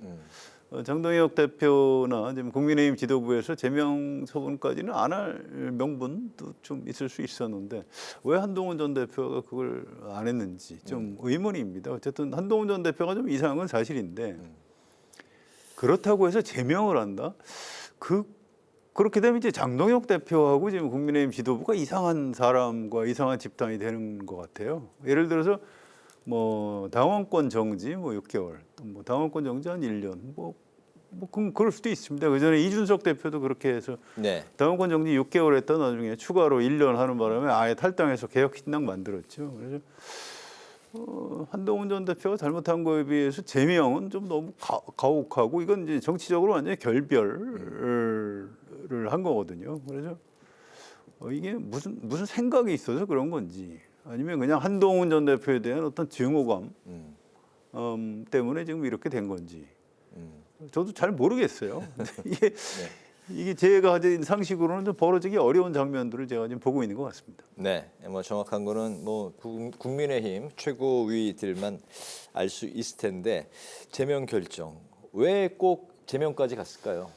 장동혁 대표나 지금 국민의힘 지도부에서 제명 처분까지는 안 할 명분도 좀 있을 수 있었는데 왜 한동훈 전 대표가 그걸 안 했는지 좀 의문입니다. 어쨌든 한동훈 전 대표가 좀 이상한 건 사실인데 그렇다고 해서 제명을 한다? 그렇게 되면 이제 장동혁 대표하고 지금 국민의힘 지도부가 이상한 사람과 이상한 집단이 되는 것 같아요. 예를 들어서 뭐 당원권 정지 뭐 6개월, 또 뭐 당원권 정지 한 1년, 뭐 그럴 수도 있습니다. 그 전에 이준석 대표도 그렇게 해서 네. 당원권 정지 6개월 했다 나중에 추가로 1년 하는 바람에 아예 탈당해서 개혁신당 만들었죠. 그래서 한동훈 전 대표가 잘못한 거에 비해서 제명은 좀 너무 가혹하고 이건 이제 정치적으로 완전히 결별을 한 거거든요. 그래서 이게 무슨 생각이 있어서 그런 건지 아니면 그냥 한동훈 전 대표에 대한 어떤 증오감 때문에 지금 이렇게 된 건지 저도 잘 모르겠어요. 이게 제가 가진 상식으로는 좀 벌어지기 어려운 장면들을 제가 지금 보고 있는 것 같습니다. 네, 뭐 정확한 거는 뭐 국민의힘 최고위들만 알 수 있을 텐데 제명 결정 왜 꼭 제명까지 갔을까요?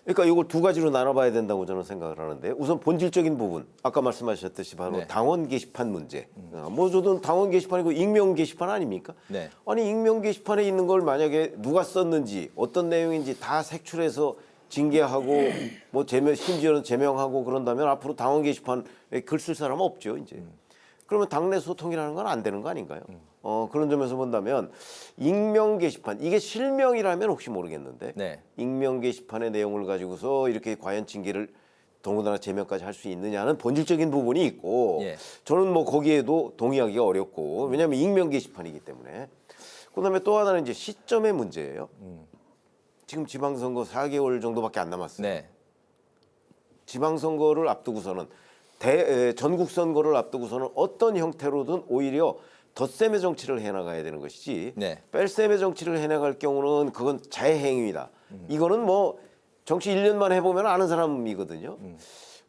그러니까 이걸 두 가지로 나눠봐야 된다고 저는 생각을 하는데 우선 본질적인 부분 아까 말씀하셨듯이 바로 네. 당원 게시판 문제. 뭐 저도 당원 게시판이고 익명 게시판 아닙니까? 네. 아니 익명 게시판에 있는 걸 만약에 누가 썼는지 어떤 내용인지 다 색출해서 징계하고 뭐 심지어는 제명하고 그런다면 앞으로 당원 게시판에 글 쓸 사람은 없죠 이제. 그러면 당내 소통이라는 건 안 되는 거 아닌가요? 그런 점에서 본다면 익명 게시판 이게 실명이라면 혹시 모르겠는데 네. 익명 게시판의 내용을 가지고서 이렇게 과연 징계를 더군다나 제명까지 할 수 있느냐는 본질적인 부분이 있고 예. 저는 뭐 거기에도 동의하기가 어렵고 왜냐하면 익명 게시판이기 때문에 그다음에 또 하나는 이제 시점의 문제예요. 지금 지방선거 4개월 정도밖에 안 남았어요. 네. 지방선거를 앞두고서는 전국 선거를 앞두고서는 어떤 형태로든 오히려 덧셈의 정치를 해나가야 되는 것이지 네. 뺄셈의 정치를 해나갈 경우는 그건 자해행위다. 이거는 뭐 정치 1년만 해보면 아는 사람이거든요.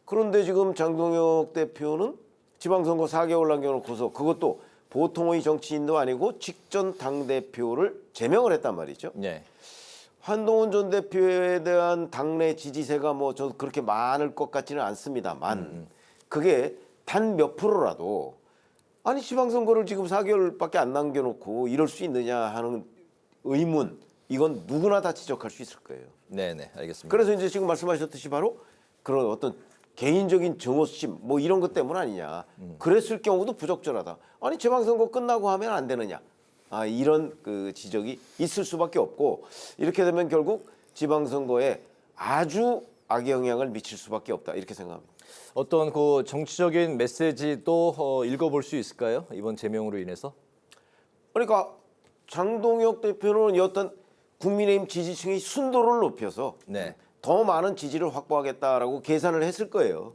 그런데 지금 장동혁 대표는 지방선거 4개월 남겨놓고서 그것도 보통의 정치인도 아니고 직전 당대표를 제명을 했단 말이죠. 네. 한동훈 전 대표에 대한 당내 지지세가 뭐 저도 그렇게 많을 것 같지는 않습니다만 그게 단 몇 프로라도 아니 지방선거를 지금 4개월밖에 안 남겨놓고 이럴 수 있느냐 하는 의문 이건 누구나 다 지적할 수 있을 거예요. 네네 알겠습니다. 그래서 이제 지금 말씀하셨듯이 바로 그런 어떤 개인적인 증오심 뭐 이런 것 때문 아니냐. 그랬을 경우도 부적절하다. 아니 지방선거 끝나고 하면 안 되느냐. 이런 그 지적이 있을 수밖에 없고 이렇게 되면 결국 지방선거에 아주 악영향을 미칠 수밖에 없다 이렇게 생각합니다. 어떤 그 정치적인 메시지도 읽어볼 수 있을까요? 이번 제명으로 인해서? 그러니까 장동혁 대표는 어떤 국민의힘 지지층의 순도를 높여서 네. 더 많은 지지를 확보하겠다라고 계산을 했을 거예요.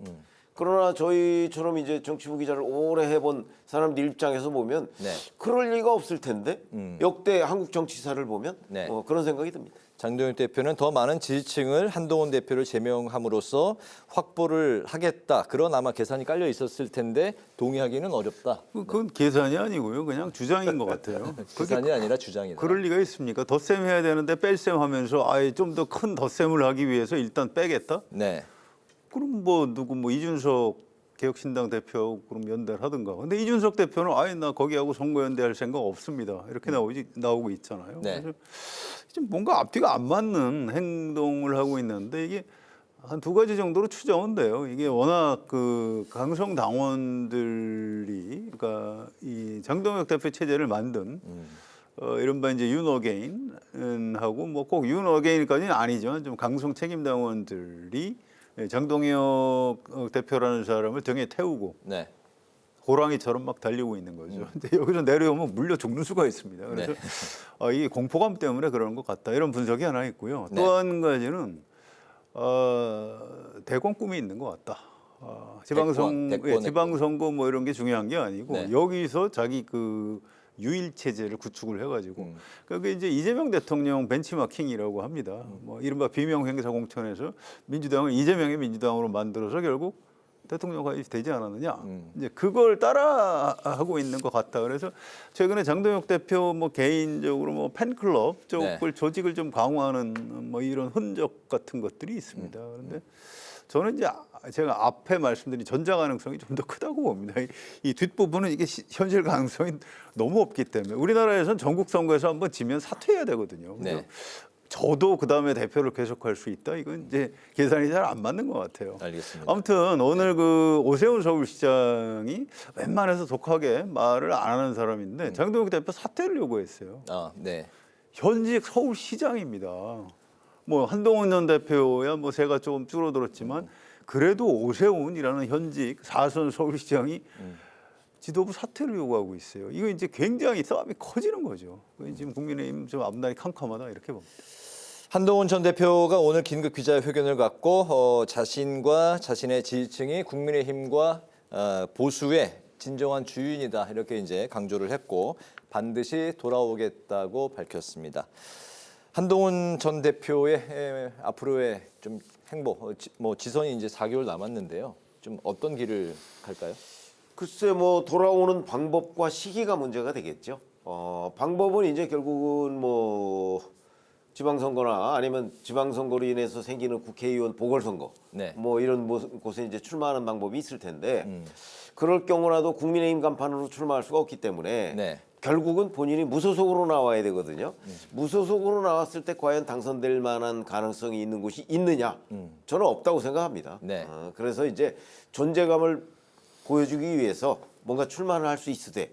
그러나 저희처럼 이제 정치부 기자를 오래 해본 사람들 입장에서 보면 네. 그럴 리가 없을 텐데 역대 한국 정치사를 보면 네. 그런 생각이 듭니다. 장동혁 대표는 더 많은 지지층을 한동훈 대표를 제명함으로써 확보를 하겠다. 그런 아마 계산이 깔려 있었을 텐데 동의하기는 어렵다. 그건 계산이 아니고요. 그냥 주장인 것 같아요. 계산이 아니라 주장이다. 그럴 리가 있습니까? 덧셈 해야 되는데 뺄셈 하면서 아예 좀 더 큰 덧셈을 하기 위해서 일단 빼겠다? 네. 그럼 뭐 누구 뭐 이준석 개혁신당 대표 그럼 연대를 하든가. 근데 이준석 대표는 아예 나 거기하고 선거연대할 생각 없습니다. 이렇게 나오고 있잖아요. 네. 그래서 좀 뭔가 앞뒤가 안 맞는 행동을 하고 있는데 이게 한 두 가지 정도로 추정은 돼요. 이게 워낙 그 강성 당원들이 그러니까 이 장동혁 대표 체제를 만든 이른바 이제 윤어게인하고 뭐 꼭 윤어게인까지는 아니지만 좀 강성 책임 당원들이 장동혁 대표라는 사람을 등에 태우고 네. 호랑이처럼 막 달리고 있는 거죠. 근데 여기서 내려오면 물려 죽는 수가 있습니다. 그래서 네. 이게 공포감 때문에 그런 것 같다. 이런 분석이 하나 있고요. 네. 또 한 가지는 대권 꿈이 있는 것 같다. 지방선거 뭐 이런 게 중요한 게 아니고 네. 여기서 자기 그 유일 체제를 구축을 해가지고 그게 이제 이재명 대통령 벤치마킹이라고 합니다. 뭐 이른바 비명 행사 공천에서 민주당을 이재명의 민주당으로 만들어서 결국 대통령 가입이 되지 않았느냐. 이제 그걸 따라하고 있는 것 같다. 그래서 최근에 장동혁 대표 뭐 개인적으로 뭐 팬클럽 쪽을 조직을 좀 강화하는 뭐 이런 흔적 같은 것들이 있습니다. 그런데 저는 이제 제가 앞에 말씀드린 전자 가능성이 좀 더 크다고 봅니다. 이 뒷부분은 이게 현실 가능성이 너무 없기 때문에 우리나라에서는 전국 선거에서 한번 지면 사퇴해야 되거든요. 네. 저도 그 다음에 대표를 계속할 수 있다. 이건 이제 계산이 잘 안 맞는 것 같아요. 알겠습니다. 아무튼 오늘 그 오세훈 서울시장이 웬만해서 독하게 말을 안 하는 사람인데 장동혁 대표 사퇴를 요구했어요. 아, 네. 현직 서울시장입니다. 뭐 한동훈 전 대표야 뭐 세가 좀 줄어들었지만 그래도 오세훈이라는 현직 4선 서울시장이 지도부 사퇴를 요구하고 있어요. 이거 이제 굉장히 싸움이 커지는 거죠. 지금 국민의힘 좀 앞날이 캄캄하다 이렇게 봅니다. 한동훈 전 대표가 오늘 긴급 기자회견을 갖고 자신과 자신의 지지층이 국민의힘과 보수의 진정한 주인이다 이렇게 이제 강조를 했고 반드시 돌아오겠다고 밝혔습니다. 한동훈 전 대표의 앞으로의 좀 행보, 뭐 지선이 이제 4개월 남았는데요. 좀 어떤 길을 갈까요? 글쎄 뭐 돌아오는 방법과 시기가 문제가 되겠죠. 방법은 이제 결국은 뭐 지방선거나 아니면 지방선거로 인해서 생기는 국회의원 보궐선거 뭐 이런 곳에 이제 출마하는 방법이 있을 텐데 그럴 경우라도 국민의힘 간판으로 출마할 수가 없기 때문에 결국은 본인이 무소속으로 나와야 되거든요. 무소속으로 나왔을 때 과연 당선될 만한 가능성이 있는 곳이 있느냐? 저는 없다고 생각합니다. 그래서 이제 존재감을 보여주기 위해서 뭔가 출마를 할 수 있으되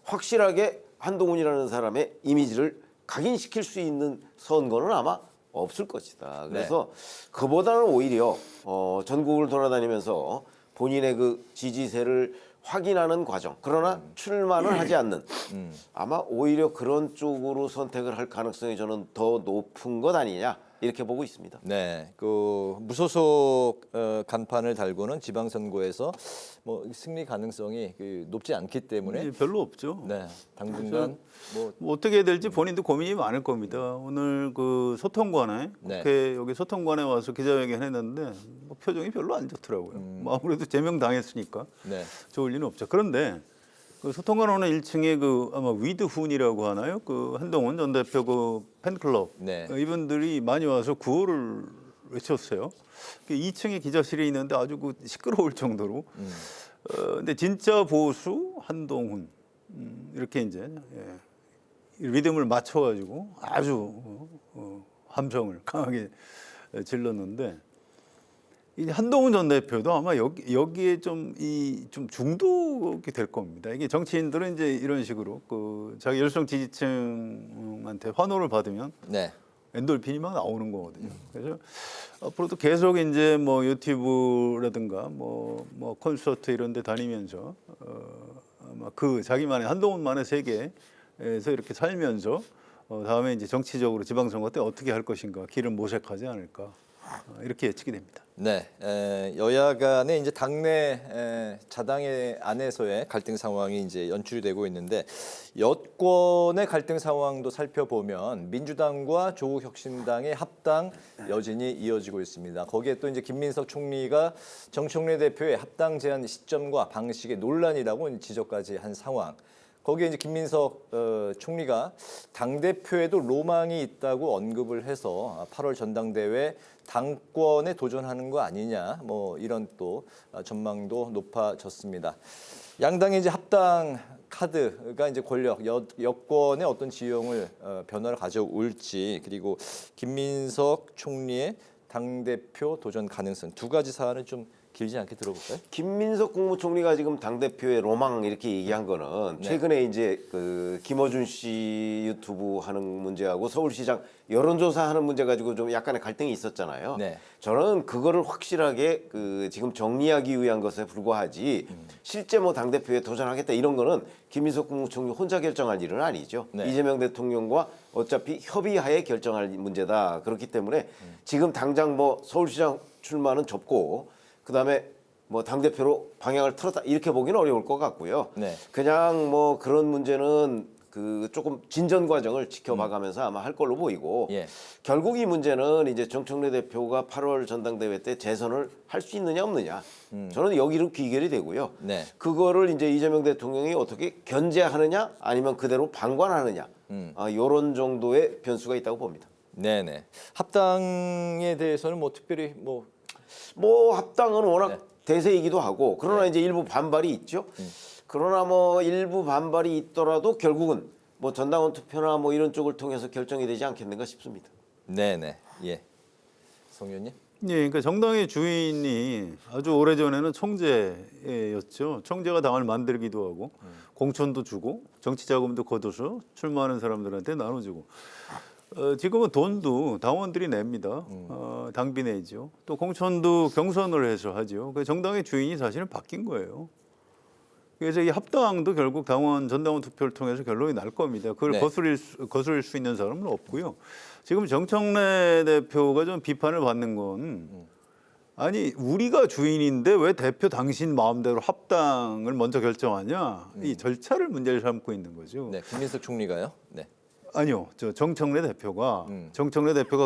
확실하게 한동훈이라는 사람의 이미지를 각인시킬 수 있는 선거는 아마 없을 것이다. 그래서 그보다는 오히려 전국을 돌아다니면서 본인의 그 지지세를 확인하는 과정. 그러나 출마는 하지 않는 아마 오히려 그런 쪽으로 선택을 할 가능성이 저는 더 높은 것 아니냐 이렇게 보고 있습니다. 네, 그 무소속 간판을 달고는 지방선거에서 뭐 승리 가능성이 높지 않기 때문에 별로 없죠. 네, 당분간 뭐 어떻게 해야 될지 본인도 고민이 많을 겁니다. 오늘 그 소통관에 국회 여기 소통관에 와서 기자회견 했는데 뭐 표정이 별로 안 좋더라고요. 뭐 아무래도 제명 당했으니까 좋을 리는 없죠. 그런데 그 소통관 오는 1층에 그 아마 위드훈이라고 하나요? 그 한동훈 전 대표 그 팬클럽 이분들이 많이 와서 구호를 외쳤어요. 2층에 기자실이 있는데 아주 그 시끄러울 정도로. 근데 진짜 보수 한동훈 이렇게 이제 리듬을 맞춰가지고 아주 함성을 강하게 질렀는데. 이 한동훈 전 대표도 아마 여기에 좀 중독이 될 겁니다. 이게 정치인들은 이제 이런 식으로 그 자기 열성 지지층한테 환호를 받으면 엔돌핀이 막 나오는 거거든요. 그래서 앞으로도 계속 이제 뭐 유튜브라든가 뭐 콘서트 이런 데 다니면서 아마 그 자기만의 한동훈만의 세계에서 이렇게 살면서 다음에 이제 정치적으로 지방선거 때 어떻게 할 것인가 길을 모색하지 않을까 이렇게 예측이 됩니다. 네, 여야 간의 이제 당내 자당의 안에서의 갈등 상황이 이제 연출이 되고 있는데 여권의 갈등 상황도 살펴보면 민주당과 조국혁신당의 합당 여진이 이어지고 있습니다. 거기에 또 이제 김민석 총리가 정청래 대표의 합당 제안 시점과 방식의 논란이라고 지적까지 한 상황. 거기에 이제 김민석 총리가 당대표에도 로망이 있다고 언급을 해서 8월 전당대회 당권에 도전하는 거 아니냐 뭐 이런 또 전망도 높아졌습니다. 양당의 이제 합당 카드가 이제 권력 여권의 어떤 지형을 변화를 가져올지 그리고 김민석 총리의 당대표 도전 가능성 두 가지 사안을 좀 길지 않게 들어볼까요? 김민석 국무총리가 지금 당대표의 로망 이렇게 얘기한 거는 최근에 이제 그 김어준 씨 유튜브 하는 문제하고 서울시장 여론조사 하는 문제 가지고 좀 약간의 갈등이 있었잖아요. 저는 그거를 확실하게 그 지금 정리하기 위한 것에 불과하지 실제 뭐 당대표에 도전하겠다 이런 거는 김민석 국무총리 혼자 결정할 일은 아니죠. 이재명 대통령과 어차피 협의하에 결정할 문제다. 그렇기 때문에 지금 당장 뭐 서울시장 출마는 접고 그다음에 뭐 당대표로 방향을 틀었다 이렇게 보기는 어려울 것 같고요. 그냥 뭐 그런 문제는 그 조금 진전 과정을 지켜봐가면서 아마 할 걸로 보이고 예. 결국 이 문제는 이제 정청래 대표가 8월 전당대회 때 재선을 할 수 있느냐 없느냐 저는 여기로 귀결이 되고요. 네. 그거를 이제 이재명 대통령이 어떻게 견제하느냐 아니면 그대로 방관하느냐 이런 정도의 변수가 있다고 봅니다. 네네. 합당에 대해서는 뭐 특별히 뭐 합당은 워낙 대세이기도 하고 그러나 이제 일부 반발이 있죠. 그러나 뭐 일부 반발이 있더라도 결국은 뭐 전당원 투표나 뭐 이런 쪽을 통해서 결정이 되지 않겠는가 싶습니다. 네네. 예. 송 의원님. 예, 그러니까 정당의 주인이 아주 오래전에는 청제였죠. 청제가 당을 만들기도 하고 공천도 주고 정치 자금도 걷어서 출마하는 사람들한테 나눠주고 지금은 돈도 당원들이 냅니다. 당비 내죠. 또 공천도 경선을 해서 하죠. 그 정당의 주인이 사실은 바뀐 거예요. 그래서 이 합당도 결국 전당원 투표를 통해서 결론이 날 겁니다. 그걸 네. 거스릴 수 있는 사람은 없고요. 지금 정청래 대표가 좀 비판을 받는 건 아니 우리가 주인인데 왜 대표 당신 마음대로 합당을 먼저 결정하냐 이 절차를 문제를 삼고 있는 거죠. 네, 김민석 총리가요. 네. 아니요, 정청래 대표가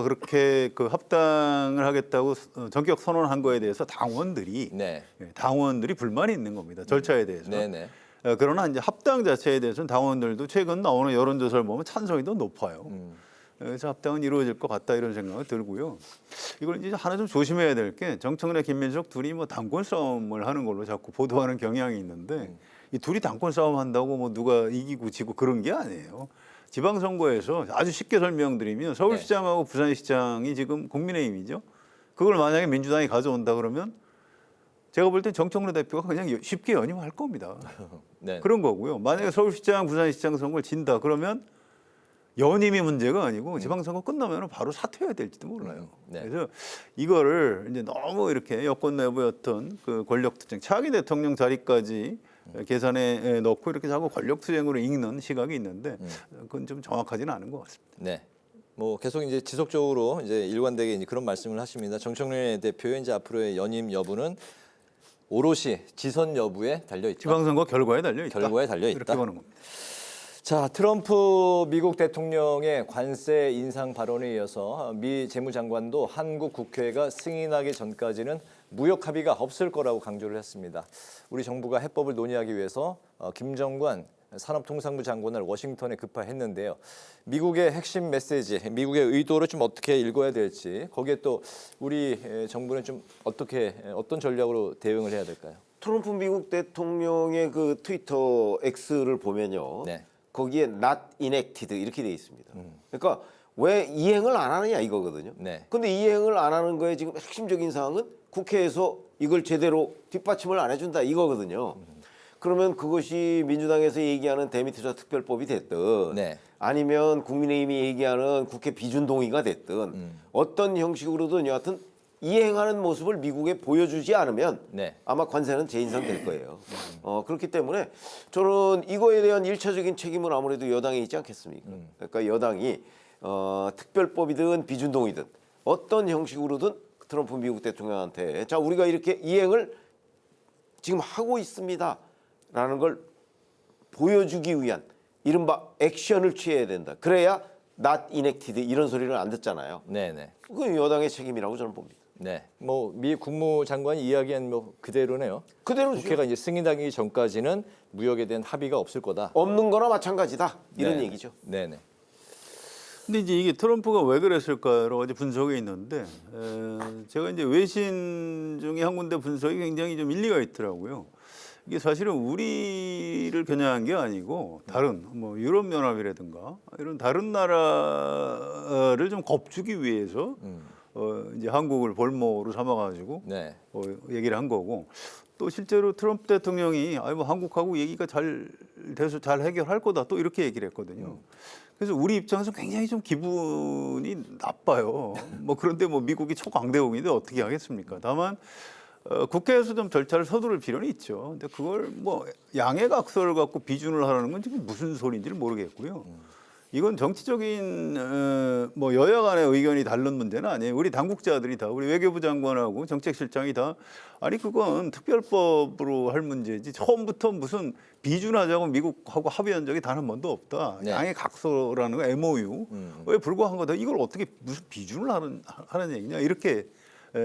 그렇게 그 합당을 하겠다고 전격 선언한 거에 대해서 당원들이 불만이 있는 겁니다. 절차에 대해서. 네네. 그러나 이제 합당 자체에 대해서는 당원들도 최근 나오는 여론조사를 보면 찬성이 더 높아요. 그래서 합당은 이루어질 것 같다 이런 생각이 들고요. 이걸 이제 하나 좀 조심해야 될 게 정청래, 김민석 둘이 뭐 당권 싸움을 하는 걸로 자꾸 보도하는 경향이 있는데 이 둘이 당권 싸움 한다고 뭐 누가 이기고 지고 그런 게 아니에요. 지방선거에서 아주 쉽게 설명드리면 서울시장하고 부산시장이 지금 국민의힘이죠. 그걸 만약에 민주당이 가져온다 그러면 제가 볼 땐 정청래 대표가 그냥 쉽게 연임할 겁니다. 네. 그런 거고요. 만약에 서울시장, 부산시장 선거를 진다 그러면 연임이 문제가 아니고 지방선거 끝나면 바로 사퇴해야 될지도 몰라요. 그래서 이거를 이제 너무 이렇게 여권 내부의 어떤 그 권력투쟁, 차기 대통령 자리까지 계산에 넣고 이렇게 자꾸 권력투쟁으로 읽는 시각이 있는데 그건 좀 정확하지는 않은 것 같습니다. 네. 뭐 계속 이제 지속적으로 이제 일관되게 이제 그런 말씀을 하십니다. 정청래 대표의 이제 앞으로의 연임 여부는 오롯이 지선 여부에 달려 있다. 지방선거 결과에 달려 있다. 결과에 달려 있다. 이렇게 보는 겁니다. 자, 트럼프 미국 대통령의 관세 인상 발언에 이어서 미 재무장관도 한국 국회가 승인하기 전까지는 무역 합의가 없을 거라고 강조를 했습니다. 우리 정부가 해법을 논의하기 위해서 김정관 산업통상부 장관을 워싱턴에 급파했는데요. 미국의 핵심 메시지, 미국의 의도를 좀 어떻게 읽어야 될지, 거기에 또 우리 정부는 좀 어떤 전략으로 대응을 해야 될까요? 트럼프 미국 대통령의 그 트위터 X를 보면요. 거기에 not enacted 이렇게 돼 있습니다. 그러니까 왜 이행을 안 하느냐 이거거든요. 근데 이행을 안 하는 거에 지금 핵심적인 사항은 국회에서 이걸 제대로 뒷받침을 안 해준다 이거거든요. 그러면 그것이 민주당에서 얘기하는 대미투자 특별법이 됐든 아니면 국민의힘이 얘기하는 국회 비준 동의가 됐든 어떤 형식으로든 여하튼 이행하는 모습을 미국에 보여주지 않으면 아마 관세는 재인상될 거예요. 그렇기 때문에 저는 이거에 대한 1차적인 책임은 아무래도 여당에 있지 않겠습니까? 그러니까 여당이 특별법이든 비준동의든 어떤 형식으로든 트럼프 미국 대통령한테 자 우리가 이렇게 이행을 지금 하고 있습니다 라는 걸 보여주기 위한 이른바 액션을 취해야 된다. 그래야 not enacted 이런 소리를 안 듣잖아요. 그건 여당의 책임이라고 저는 봅니다. 네, 뭐 미 국무장관이 이야기한 뭐 그대로네요. 그대로죠. 국회가 이제 승인하기 전까지는 무역에 대한 합의가 없을 거다. 없는 거나 마찬가지다. 이런 얘기죠. 네네. 근데 이제 이게 트럼프가 왜 그랬을까 여러 가지 분석이 있는데 제가 이제 외신 중에 한 군데 분석이 굉장히 좀 일리가 있더라고요. 이게 사실은 우리를 겨냥한 게 아니고 다른 뭐 유럽연합이라든가 이런 다른 나라를 좀 겁주기 위해서 이제 한국을 볼모로 삼아가지고 얘기를 한 거고 또 실제로 트럼프 대통령이 뭐 한국하고 얘기가 잘 돼서 잘 해결할 거다 또 이렇게 얘기를 했거든요. 그래서 우리 입장에서 굉장히 좀 기분이 나빠요. 뭐 그런데 뭐 미국이 초강대국인데 어떻게 하겠습니까? 다만 국회에서 좀 절차를 서두를 필요는 있죠. 근데 그걸 뭐 양해각서를 갖고 비준을 하라는 건 지금 무슨 소리인지를 모르겠고요. 이건 정치적인 뭐 여야 간의 의견이 다른 문제는 아니에요. 우리 당국자들이 다 우리 외교부 장관하고 정책실장이 다 아니 그건 특별법으로 할 문제지 처음부터 무슨 비준하자고 미국하고 합의한 적이 단 한 번도 없다. 네. 양해 각서라는 거 MOU에 불과한 거다. 이걸 어떻게 무슨 비준을 하는 얘기냐 이렇게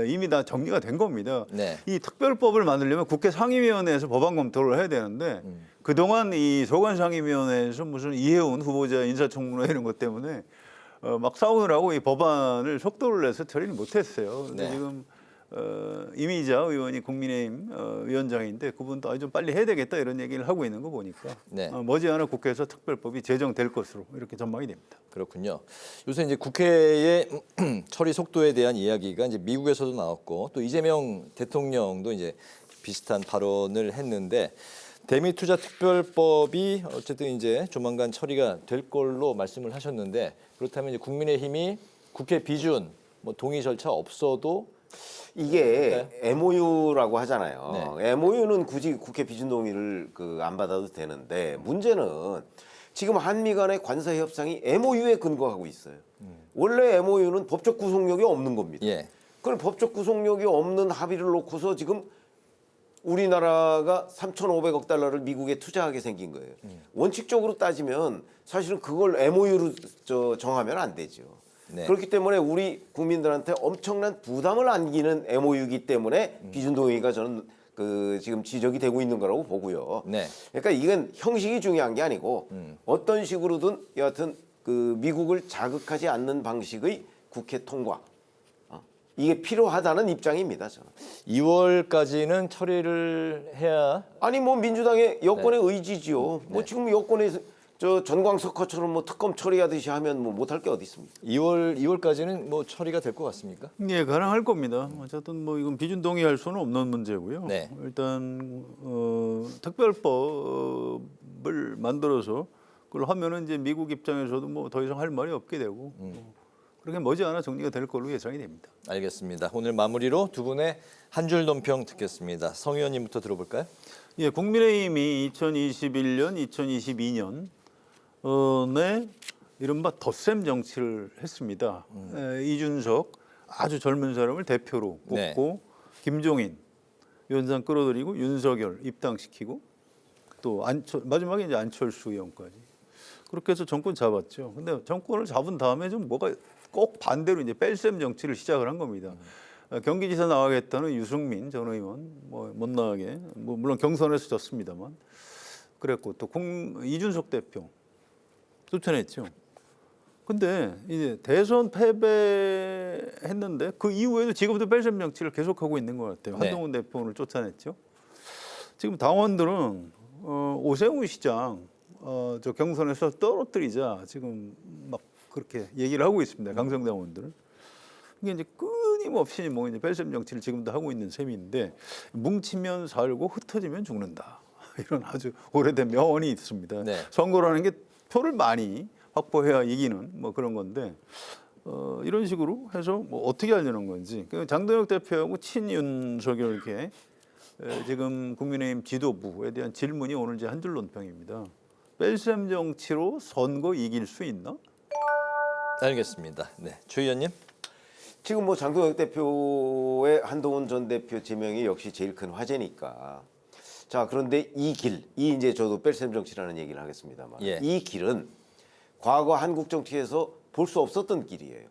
이미 다 정리가 된 겁니다. 네. 이 특별법을 만들려면 국회 상임위원회에서 법안 검토를 해야 되는데 그동안 이 소관상임위원회에서 무슨 이해운 후보자 인사청문회 이런 것 때문에 막 싸우느라고 이 법안을 속도를 내서 처리를 못했어요. 근데 네. 지금 이미자 의원이 국민의힘 위원장인데 그분도 좀 빨리 해야 되겠다 이런 얘기를 하고 있는 거 보니까 네. 머지않아 국회에서 특별법이 제정될 것으로 이렇게 전망이 됩니다. 그렇군요. 요새 이제 국회의 처리 속도에 대한 이야기가 이제 미국에서도 나왔고 또 이재명 대통령도 이제 비슷한 발언을 했는데 대미투자특별법이 어쨌든 이제 조만간 처리가 될 걸로 말씀을 하셨는데 그렇다면 이제 국민의힘이 국회 비준 뭐 동의 절차 없어도 이게 MOU라고 하잖아요. 네. MOU는 굳이 국회 비준 동의를 안 받아도 되는데 문제는 지금 한미 간의 관사 협상이 MOU에 근거하고 있어요. 원래 MOU는 법적 구속력이 없는 겁니다. 예. 그걸 법적 구속력이 없는 합의를 놓고서 지금 우리나라가 3,500억 달러를 미국에 투자하게 생긴 거예요. 원칙적으로 따지면 사실은 그걸 MOU로 정하면 안 되죠. 네. 그렇기 때문에 우리 국민들한테 엄청난 부담을 안기는 MOU이기 때문에 비준 동의가 저는 지금 지적이 되고 있는 거라고 보고요. 네. 그러니까 이건 형식이 중요한 게 아니고 어떤 식으로든 여하튼 미국을 자극하지 않는 방식의 국회 통과 이게 필요하다는 입장입니다. 저는. 2월까지는 처리를 해야 아니 뭐 민주당의 여권의 의지지요. 뭐 지금 여권에서 전광석화처럼 뭐 특검 처리하듯이 하면 뭐 못할 게 어디 있습니까? 2월까지는 뭐 처리가 될 것 같습니까? 예, 가능할 겁니다. 어쨌든 뭐 이건 비준 동의할 수는 없는 문제고요. 네. 일단 특별법을 만들어서 그걸 하면은 이제 미국 입장에서도 뭐 더 이상 할 말이 없게 되고 그렇게 머지않아 정리가 될 걸로 예상이 됩니다. 알겠습니다. 오늘 마무리로 두 분의 한 줄 논평 듣겠습니다. 성 의원님부터 들어볼까요? 예, 국민의힘이 2021년, 2022년에 이른바 덧셈 정치를 했습니다. 이준석 아주 젊은 사람을 대표로 뽑고 네. 김종인 위원장 끌어들이고 윤석열 입당시키고 또 마지막에 이제 안철수 의원까지 그렇게 해서 정권 잡았죠. 근데 정권을 잡은 다음에 좀 뭐가 꼭 반대로 이제 뺄셈 정치를 시작을 한 겁니다. 경기지사 나가겠다는 유승민 전 의원 뭐 못 나가게 뭐 물론 경선에서 졌습니다만 그랬고 또 이준석 대표 추천했죠. 근데 이제 대선 패배했는데 그 이후에도 지금도 뺄셈 정치를 계속하고 있는 것 같아요. 네. 한동훈 대표를 쫓아냈죠. 지금 당원들은 오세훈 시장 저 경선에서 떨어뜨리자 지금 막 그렇게 얘기를 하고 있습니다. 강성당원들은. 이게 이제 끊임없이 뭐 이제 뺄셈 정치를 지금도 하고 있는 셈인데 뭉치면 살고 흩어지면 죽는다. 이런 아주 오래된 명언이 있습니다. 네. 선거라는 게 표를 많이 확보해야 이기는 뭐 그런 건데 이런 식으로 해서 뭐 어떻게 하려는 건지 장동혁 대표하고 친윤석열계 지금 국민의힘 지도부에 대한 질문이 오늘 이제 한 줄 논평입니다. 뺄셈 정치로 선거 이길 수 있나? 알겠습니다. 네, 최 의원님. 지금 뭐 장동혁 대표의 한동훈 전 대표 제명이 역시 제일 큰 화제니까. 자, 그런데 이 이제 저도 뺄셈 정치라는 얘기를 하겠습니다만 예. 이 길은 과거 한국 정치에서 볼 수 없었던 길이에요.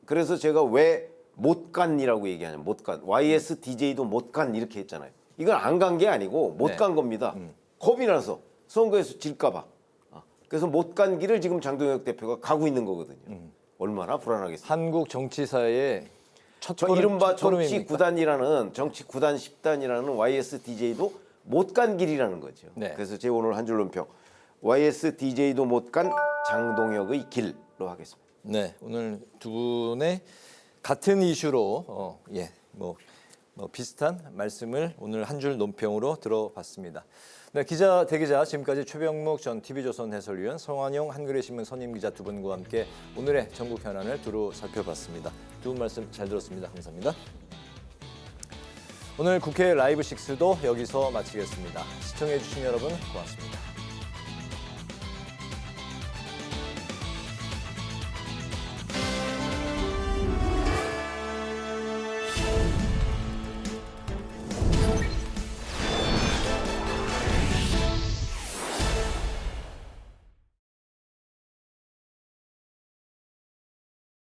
그래서 제가 왜 못 간이라고 얘기하냐면 못 간. YSDJ도 못 간 이렇게 했잖아요. 이건 안 간 게 아니고 못 간 겁니다. 겁이 나서 선거에서 질까 봐. 그래서 못 간 길을 지금 장동혁 대표가 가고 있는 거거든요. 얼마나 불안하겠습니까? 한국 정치사의 첫 이른바 걸음입니까? 정치 9단이라는 정치 9단 10단이라는 YSDJ도 못 간 길이라는 거죠. 네. 그래서 제 오늘 한 줄 논평 YSDJ도 못 간 장동혁의 길로 하겠습니다. 네, 오늘 두 분의 같은 이슈로 뭐 비슷한 말씀을 오늘 한 줄 논평으로 들어봤습니다. 네, 대기자 지금까지 최병묵 전 TV조선 해설위원, 성환용 한겨레 신문 선임기자 두 분과 함께 오늘의 전국 현안을 두루 살펴봤습니다. 두 분 말씀 잘 들었습니다. 감사합니다. 오늘 국회 라이브 6도 여기서 마치겠습니다. 시청해주신 여러분 고맙습니다.